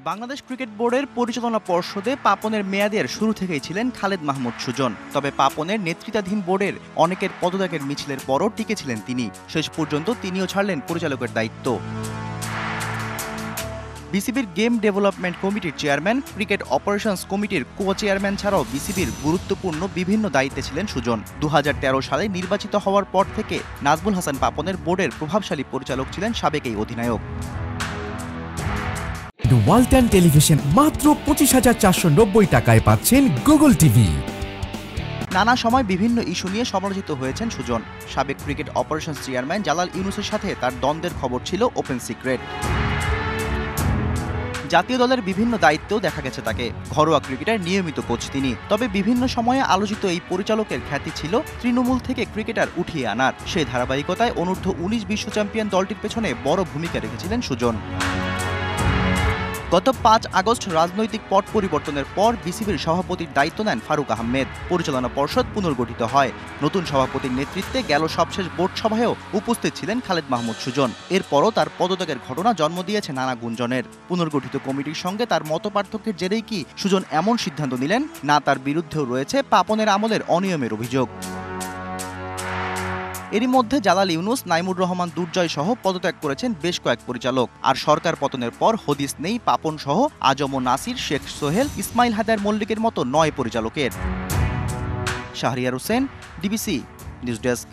Bangladesh cricket বোর্ডের পরিচালনা পর্ষদে পাপনের মেয়াদের শুরু থেকেই ছিলেন খালেদ মাহমুদ সুজন। তবে পাপনের নেতৃত্বাধীন বোর্ডের অনেকের পদত্যাগের মিছিলের পরও টিকে ছিলেন তিনি। শেষ পর্যন্ত তিনিও ছাড়লেন পরিচালকের দায়িত্ব। বিসিবির গেম ডেভেলপমেন্ট কমিটির চেয়ারম্যান, ক্রিকেট অপারেশনস কমিটির কো চেয়ারম্যান ছাড়াও বিসিবির গুরুত্বপূর্ণ বিভিন্ন দায়িত্বে ছিলেন সুজন। 2013 সালে নির্বাচিত হওয়ার পর থেকে নাজমুল হাসান পাপনের বোর্ডের প্রভাবশালী পরিচালক ছিলেন সাবেক এই অধিনায়ক। ওয়ালটন টেলিভিশন মাত্র 25,490 টাকায় পাচ্ছেন গুগল টিভি। নানা সময় বিভিন্ন ইস্যু নিয়ে সমালোচিত হয়েছেন সুজন। সাবেক ক্রিকেট অপারেশনস চেয়ারম্যান জালাল ইউনুসের সাথে তার দ্বন্দ্বের খবর ছিল ওপেন সিক্রেট। জাতীয় দলের বিভিন্ন দায়িত্বেও দেখা গেছে তাকে। ঘরোয়া ক্রিকেটের নিয়মিত কোচ তিনি। তবে বিভিন্ন সময়ে আলোচিত এই পরিচালকের খ্যাতি ছিল তৃণমূল থেকে ক্রিকেটার উঠিয়ে আনার। সেই ধারাবাহিকতায় অনূর্ধ্ব 19 বিশ্ব চ্যাম্পিয়ন দলটির পেছনে বড় ভূমিকা রেখেছিলেন সুজন। গত 5 আগস্ট রাজনৈতিক পট পরিবর্তনের পর বিসিবির সভাপতির দায়িত্ব নেন ফারুক আহমেদ। পরিচালনা পর্ষদ পুনর্গঠিত হয়। নতুন সভাপতির নেতৃত্বে গেল সবশেষ বোর্ড সভায়ও উপস্থিত ছিলেন খালেদ মাহমুদ সুজন। এরপরও তার পদত্যাগের ঘটনা জন্ম দিয়েছে নানা গুঞ্জনের। পুনর্গঠিত কমিটির সঙ্গে তার মতপার্থক্যের জেরেই কি সুজন এমন সিদ্ধান্ত নিলেন, না তার বিরুদ্ধেও রয়েছে পাপনের আমলের অনিয়মের অভিযোগ। এরই মধ্যে জালাল ইউনুস, নাইমুর রহমান দুর্জয় সহ পদত্যাগ করেছেন বেশ কয়েক পরিচালক। আর সরকার পতনের পর হদিস নেই পাপন সহ আজম ও নাসির, শেখ সোহেল, ইসমাইল হায়দার মল্লিকের মতো 9 পরিচালকের। Shahriar Hossain, DBC news desk.